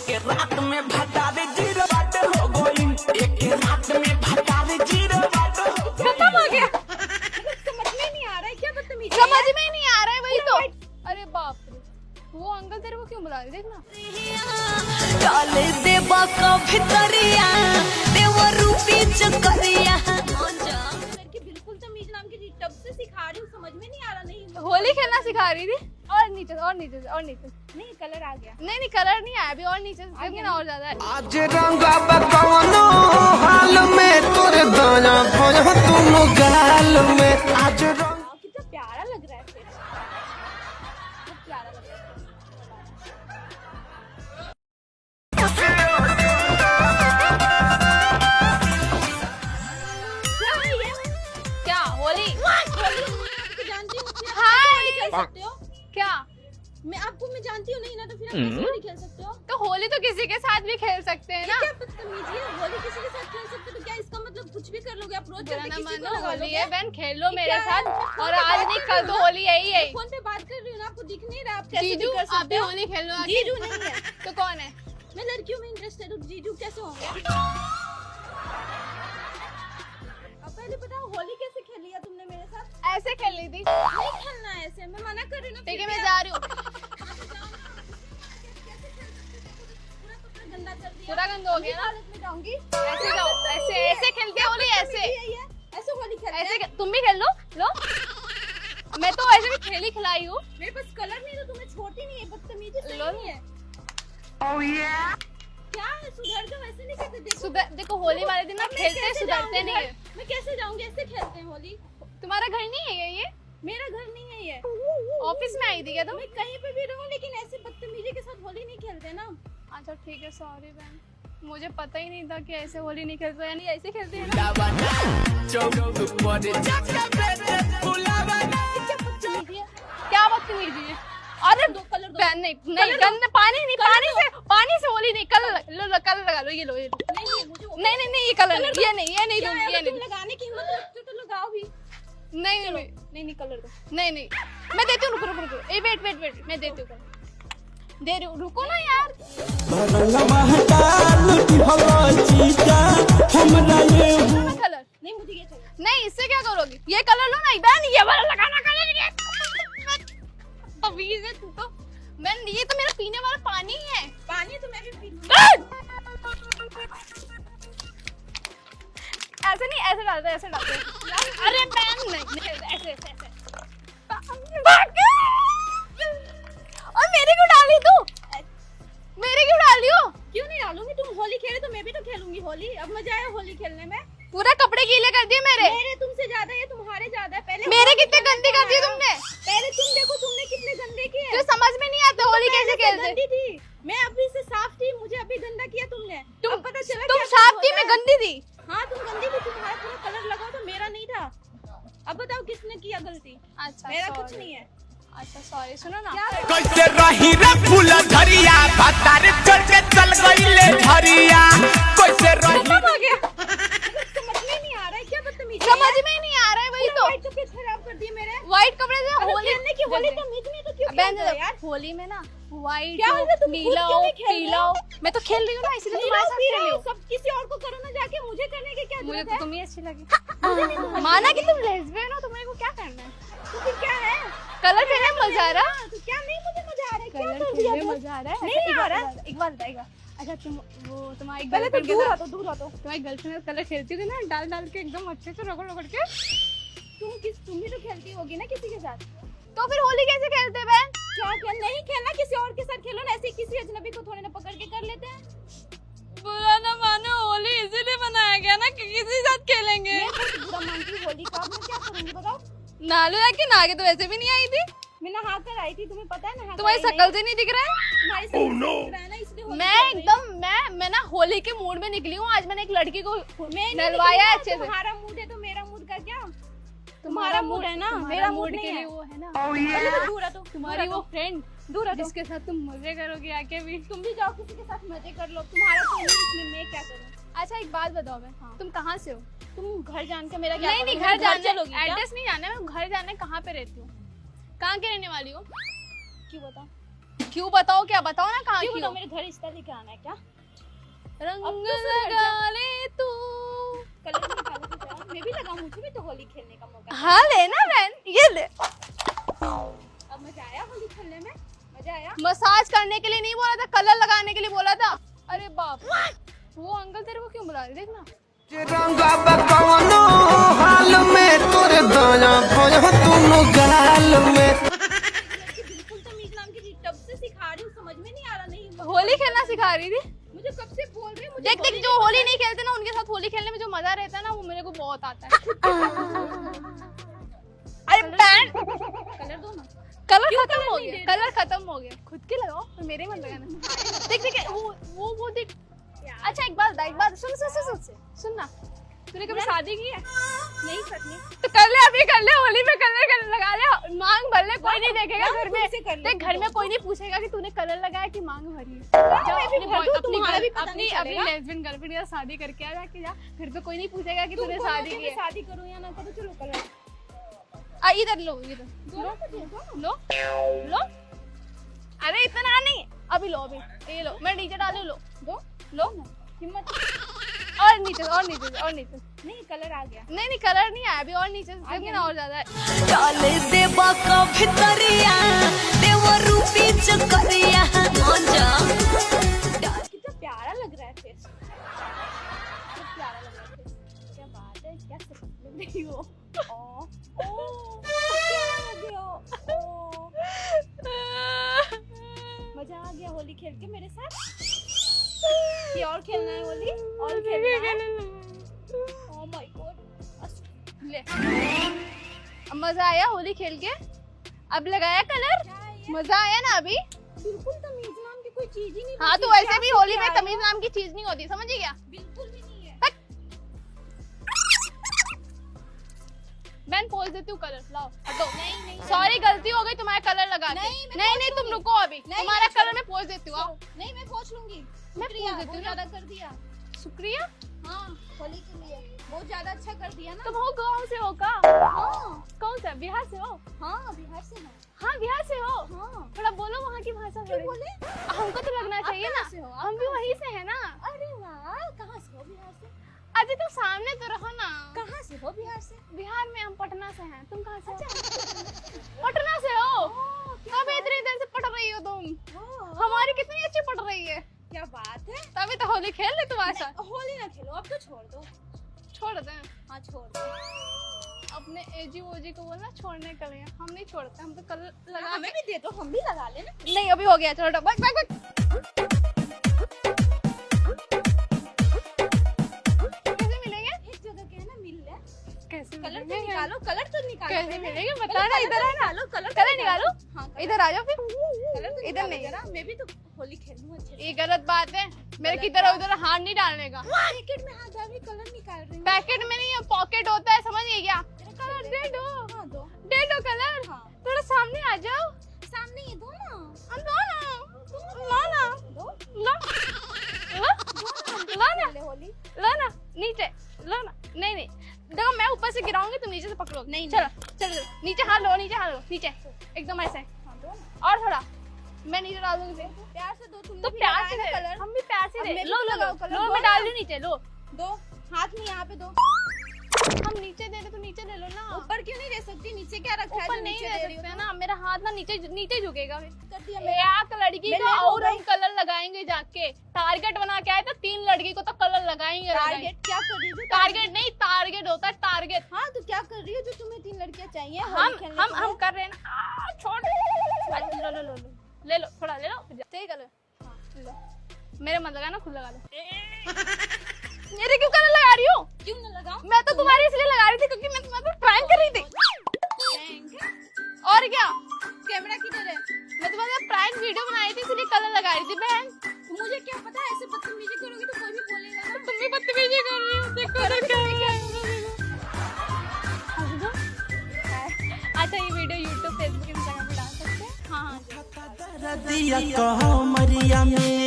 एक रात में भटारे जीरो बाट हो गई, एक रात में भटारे जीरो बाट हो गई। खत्म हो गया। समझ में नहीं आ रहा है क्या बदतमीजी है? समझ में नहीं आ रहा है वही तो। अरे बाप रे, वो अंकल तेरे को क्यों बुला रहे देखना। डाले देवा का भितरिया देवा रूपी चकरिया। लड़की बिल्कुल तमीज नाम की तब से सिखा रही हूँ, समझ में नहीं आ रहा। नहीं होली खेलना सिखा रही थी। और नीचे से, और नीचे से, और नीचे से। नहीं कलर आ गया। नहीं नहीं कलर नहीं आया अभी, और नीचे से देखिए ना, और ज्यादा है। आज रंगा बकवानो हाल में तोरे दाना खोया तुम गाल में। आज कितना प्यारा लग रहा है फिर। बहुत प्यारा लग रहा है। क्या है ये? क्या होली? आपको जानती हूँ क्या? हाय। होली खेल सकते हो? क्या मैं जानती हूँ नहीं ना, तो फिर आप कैसे होली खेल सकते हो? तो होली तो किसी के साथ भी खेल सकते हैं ना। क्या बदतमीजी है? होली किसी के साथ खेल सकते हो तो क्या इसका मतलब कुछ भी कर लोगे? अप्रोच बुरा करके ना किसी को मानो, लगा होली लोगे? है बहन, खेलो मेरे क्या है? साथ। और फोन पे आज बात नहीं कर कल रही तो हूँ ना। होली यही है। फोन पे बात कर रही हूँ ना, आपको दिख नहीं रहा आप कैसे भी जीजू कर आप सकते भी हो? होली खेल लो आके। जीजू नहीं है। तो कौन है? मैं लड़कियों में इंटरेस्टेड हूँ, जीजू कैसे होंगे? अब पहले बताओ होली कैसे खेली है तुमने मेरे साथ? ऐसे खेल ली थी। नहीं खेलना है ऐसे, मैं मना कर रही हूँ ना। ठीक है फिर मैं भी जा रही हूँ। पूरा कपड़ा गंदा कर दिया। पूरा गंदा हो गया ना। हालत में जाऊंगी। ऐसे जाओ, ऐसे ऐसे खेलते हैं होली, ऐसे ऐसे होली खेलते हैं। ऐसे। तुम भी खेल लो। लो मैं तो ऐसे भी खेली खिलाई हूँ। मेरे पास कलर नहीं तो तुम्हें छोटी नहीं है, बदतमीजी सही लो। नहीं है। क्या है? सुधर जाओ, ऐसे नहीं कहते। देखो देखो होली वाले दिन ना मैं खेलते कैसे सुधरते जाऊंगी नहीं घर? है। मैं कैसे जाऊंगी? ऐसे खेलते हैं होली। तुम्हारा घर नहीं है ये? मेरा घर नहीं है ये। ऑफिस में आई थी क्या तुम? मैं कहीं पे भी रहूं लेकिन ऐसे बदतमीजी के साथ होली नहीं खेलते ना। अच्छा ठीक है, सॉरी बहन, मुझे पता ही नहीं था कि ऐसे होली नहीं खेलते, यानी ऐसे खेलते हैं ना। क्या बदतमीजी है? अरे दो कलर दो। बहन नहीं नहीं गंदा पानी नहीं, पानी से होली नहीं। कलर कलर लगा लो, ये लो ये लो। नहीं है मुझे वो- नहीं नहीं नहीं ये कलर नहीं, ये नहीं क्या है? दूंगी, ये अगर तुम नहीं। लगाने की हिम्मत रखते हो तो लगाओ भी। नहीं नहीं नहीं कलर दो। नहीं नहीं मैं देती हूँ, रुको रुको रुको, ए वेट वेट वेट, मैं देती हूँ, दे रही हूँ, रुको ना यार। कलर नहीं मुझे ये चाहिए। नहीं, इससे क्या करोगी? ये कलर लो ना बहन, ये वाला लगाना कलर। ये तमीज़ है तू तो। बहन ये तो मेरा पीने वाला पानी ही है। पानी तो मैं भी पी लूंगी। ऐसे नहीं, ऐसे डालते हैं, ऐसे डालते हैं। अरे बहन नहीं, ऐसे ऐसे ऐसे। और मेरे क्यों डाली तू? मेरे क्यों डाली हो? क्यों नहीं डालूंगी? तुम होली खेले तो मैं भी तो खेलूंगी होली। अब मजा आया होली खेलने में। पूरा कपड़े गीले कर दिए मेरे। मेरे तुमसे ज्यादा है, तुम्हारे ज्यादा है। पहले मेरे होली कितने खेलना गंदे कर दिए सिखाया। तुमने। पहले तुम देखो तुमने कितने गंदे किए। तुझे समझ में नहीं आता होली कैसे खेलते। गंदी थी मैं, अभी से साफ थी, मुझे अभी गंदा किया तुमने। तुम अब पता चला तुम क्या साफ थी, होता मैं है? गंदी थी। हाँ तुम गंदी थी, तुम्हारा पूरा कलर लगा तो मेरा नहीं था। अब बताओ किसने किया गलती? अच्छा मेरा sorry। कुछ नहीं है। अच्छा सॉरी, सुनो ना। क्या कैसे रही रे फूल झरिया भतारे चल के चल गईले झरिया। कैसे रही खत्म हो गया। समझ में नहीं आ रहा है क्या बदतमीजी समझ में नहीं आ रहा है वही तो। व्हाइट कपड़े खराब कर दिए मेरे। व्हाइट कपड़े से अगर होली खेलने की होली तमीज नहीं तो क्यों बहन खेलते हो यार? होली में ना व्हाइट क्या हो गया? तुम खुद नीला क्यों नहीं खेल रहे पीला। मैं तो खेल रही हूँ ना, इसलिए तुम्हारे साथ खेल रही हूँ। सब किसी और को करो ना जाके, मुझे करने की क्या मुझे जरूरत तो है? तुम ही अच्छी लगी। माना कि तुम लेस्बियन हो, तुम्हें को क्या करना है? तो फिर क्या है? कलर खेलने में मजा आ रहा। तो क्या नहीं मुझे मजा आ रहा है? क्या कलर कर खेलने दिया में तुम? मजा आ रहा है। नहीं अच्छा, आ रहा। एक बार बता, एक बार। अच्छा तुम वो तुम्हारी पहले तो गर्लफ्रेंड के दूर साथ, हटो, दूर हटो। तुम्हारी गर्लफ्रेंड कलर खेलती थी ना, डाल डाल के एकदम अच्छे से रगड़ रगड़ के। तुम भी तो खेलती होगी ना किसी के साथ। तो फिर होली कैसे खेलते हैं बहन? क्या नहीं खेलना, किसी और के साथ खेलो ना। ऐसे किसी अजनबी को थोड़े ना पकड़ के कर लेते हैं। बुरा ना मानो, होली इसीलिए बनाया गया ना कि किसी के साथ खेलेंगे। मैं कुछ बुरा मानती हूँ होली का। अब मैं क्या करूंगी बताओ? नालो जाके नहा के तो वैसे भी नहीं आई थी। मैं नहा कर आई थी, तुम्हें पता है नहा कर तुम्हारी आई नहीं। शक्ल से नहीं दिख रहा है। तुम्हारी शक्ल से दिख रहा है ना, इसलिए होली मैं खेल रही हूँ। एकदम मैं ना होली के मूड में निकली हूँ। आज मैंने एक लड़की को मैं नहीं नलवाया निकली ना, अच्छे से। तुम्हारा मूड है तो मेरा मूड का क्या? तुम्हारा मूड है ना, तुम्हारा मेरा मूड मूड के नहीं लिए है। वो है ना, पहले तो दूर हटो, तुम्हारी वो फ्रेंड दूर हटो। जिसके साथ तुम मजे करोगे आके भी। तुम भी जाओ किसी के साथ मजे कर लो। तुम्हारा तो नहीं, इसमें मैं क्या करूँ? अच्छा एक बात बताओ मैं, तुम कहाँ से हो? तुम घर जान के मेरा क्या नहीं नहीं, करोगे? घर जाना, चलोगी क्या? एड्रेस नहीं जाना है, मैं घर जाना है। कहाँ पे रहती हूँ, कहाँ की रहने वाली हो? क्यों बताओ? क्यों बताओ, क्या बताओ ना कहाँ क्यों क्यों? बताओ, मेरे घर इस तरह लेके आना है क्या? रंग अब तो सुधर जा। लगा ले तू। कलर निकालो तो जरा, मैं भी लगाऊं, मुझे भी तो होली खेलने का मौका। हाँ ले ना बहन, ये ले। अब मजा आया होली खेलने में? मजा आया? मसाज करने के लिए नहीं बोला था, कलर लगाने के लिए बोला था। अरे बाप, वो अंकल तेरे को क्यों बुला रहे, देखना। रंगा बकवनो हाल में तोरे दाया पाया तुम गाल में। बिल्कुल तमीज नाम की तब से सिखा रही हूँ, समझ में नहीं आ रहा। नहीं होली खेलना सिखा रही थी। मुझे कब से बोल रही है, मुझे देख देख, जो होली नहीं खेलते ना उनके साथ होली खेलने में जो मजा रहता है ना, वो मेरे को बहुत आता है। अरे बैंड, कलर दो ना। कलर खत्म हो गया, कलर खत्म हो गया। खुद के लगाओ, फिर मेरे मन लगाना। देख देख, वो देख। अच्छा एक बात सुन सुन सुन सुन सुन ना, तूने कभी शादी की है? नहीं करनी तो कर ले, अभी कर ले, होली में कलर लगा ले, मांग भर ले, कोई नहीं देखेगा घर में। से कर ले। देख घर में कोई नहीं पूछेगा कि तूने कलर लगाया कि मांग भरी है। जाओ मैं भी अपनी भर दूं, तुम्हारा भी पता नहीं अपनी चलेगा। लेस्बियन गर्लफ्रेंड के साथ शादी करके आ, जाके जा, घर पे कोई नहीं पूछेगा कि तूने शादी की है। शादी करूँ या ना करूँ, चलो कलर इधर लो, इधर लो लो। अरे इतना नहीं, अभी लो, अभी ये लो, मैं नीचे डालू, लो दो लो। हिम्मत। और नीचे और नीचे और नीचे। नहीं कलर आ गया। नहीं कलर नहीं आया अभी, और नीचे देखिए ना, और ज्यादा है। डाले देबा का भितरिया देवा रूपी चकरिया मौजा। कितना प्यारा लग रहा है फेस, कितना प्यारा लग रहा है फेस। क्या बात है, क्या समझ नहीं हो। ओ क्या लग गया, ओ मजा आ गया होली खेल के मेरे साथ। ये और खेलना है होली, और खेलना है। ओह माय गॉड, ले, अब मजा आया होली खेल के? अब लगाया कलर, मजा आया ना अभी? बिल्कुल तमीज नाम की कोई चीज ही नहीं। हाँ तो वैसे भी होली में तमीज नाम की चीज नहीं होती, समझी क्या? बिल्कुल भी नहीं है। मैं पोज देती हूँ, कलर लाओ, हटो। नहीं सॉरी गलती हो गई तुम्हारा कलर लगा के। नहीं, मैं नहीं पोंछ तुम लूंगी। रुको अभी, नहीं, तुम्हारा मैं कलर मैं पोज देती हूँ। आओ। नहीं मैं पोंछ लूंगी। मैं शुक्रिया, पोंछ देती बहुत हूँ ज्यादा कर दिया। शुक्रिया। हाँ होली के लिए बहुत ज्यादा अच्छा कर दिया ना। तुम हो गाँव से हो का? हाँ कौन सा, बिहार से हो? हाँ बिहार से है। हाँ बिहार से हो। हाँ थोड़ा बोलो वहाँ की भाषा क्यों थोड़ी। बोले? हमको तो लगना चाहिए ना, कहाँ से हो? आप हम भी वहीं से है ना। अरे वाह, कहाँ से हो बिहार से? अजी तुम सामने तो रहो ना। कहाँ से हो बिहार से? बिहार में हम पटना से हैं, तुम कहाँ से हो? पटना से हो? तभी इतनी देर से पढ़ रही हो तुम। हमारी कितनी अच्छी पढ़ रही है। क्या बात है। तभी तो होली खेल ले तुम्हारे साथ। होली ना खेलो, अब तो छोड़ दो। छोड़ दें हाँ छोड़ दो। अपने एजी ओजी को बोलना छोड़ने के लिए, हम नहीं छोड़ते, हम तो कल लगा हमें भी दे दो, हम भी लगा लेना। नहीं अभी हो गया, चलो बैक बैक बैक। कैसे मिलेंगे? एक जगह के है ना, मिल ले। कैसे कलर तो मिलेंगे? निकालो, कलर तो निकालो। कैसे मिलेंगे बता ना, इधर है ना, कलर कलर निकालो। हाँ इधर आ जाओ फिर। कलर तो इधर निकालो नहीं। जरा, मैं भी तो होली खेलूं अच्छे से। ये गलत बात है, मेरे की तरह उधर हाथ नहीं डालने का। पैकेट में हाथ डाल के कलर निकाल रही हूँ। पैकेट में नहीं, पॉकेट होता है, समझ गई क्या? कलर दे दो, हाँ दो। दे दो कलर। हाँ थोड़ा सामने आ जाओ। सामने ये दो ना। लो ना, दो लो ना, ले होली। लो ना, नीचे लो ना। नहीं नहीं देखो, मैं ऊपर से गिराऊंगी, तुम नीचे से पकड़ो। नहीं, चलो चलो नीचे हाथ लो, नीचे हाथ लो, नीचे एकदम ऐसे। हाँ दो ना। और थोड़ा मैं नीचे डाल दूंगी फिर। प्यार से दो, तुमने तो भी प्यार से लगाया ना दे, कलर। हम भी प्यार से अब दे। मैं भी लो तो लो लो लगाऊं कलर, लो, दो मैं ना। डाल दी नीचे, लो। दो हाथ नहीं, यहाँ पे दो। हम नीचे दे रहे तो नीचे ले लो ना। ऊपर क्यों नहीं दे सकती? नीचे क्या रखा है ऊपर जो नहीं नीचे दे दे रही हो? सकते ना, मेरा हाथ ना नीचे नीचे झुकेगा फिर। कर दिया मैंने। एक लड़की मैं को ले और लूं हम कलर लगाएंगे जाके, टारगेट बना के आए तो 3 लड़की को तो कलर लगाएंगे। टारगेट क्या कर रही हो? टारगेट नहीं, टारगेट होता है टारगेट। हाँ तो क्या कर रही हो जो तुम्हें 3 लड़कियां चाहिए हम होली खेलने के लिए? हम कर रहे हैं ना। छोड़, लो लो लो लो, ले लो थोड़ा, ले लो सही कलर। हाँ लो, मेरे मत लगाना, खुद लगा लो। मेरे क्यों कलर लगा रही हो? क्यों ना लगाऊं? मैं तो तुम्हारी इसलिए लगा रही थी क्योंकि मैं तुम्हारे को प्रैंक कर रही थी। और क्या, कैमरा किधर है? मैं तुम्हारे प्रैंक वीडियो बनाई थी इसलिए कलर लगा रही थी बहन। तो मुझे क्या पता, ऐसे बदतमीजी करोगी तो कोई भी बोलेगा ना। तुम भी बदतमीजी कर रही हो, देखो क्या अच्छा ये वीडियो YouTube, Facebook, Instagram पे डाल सकते हैं। हाँ हाँ दिया कहो मरिया में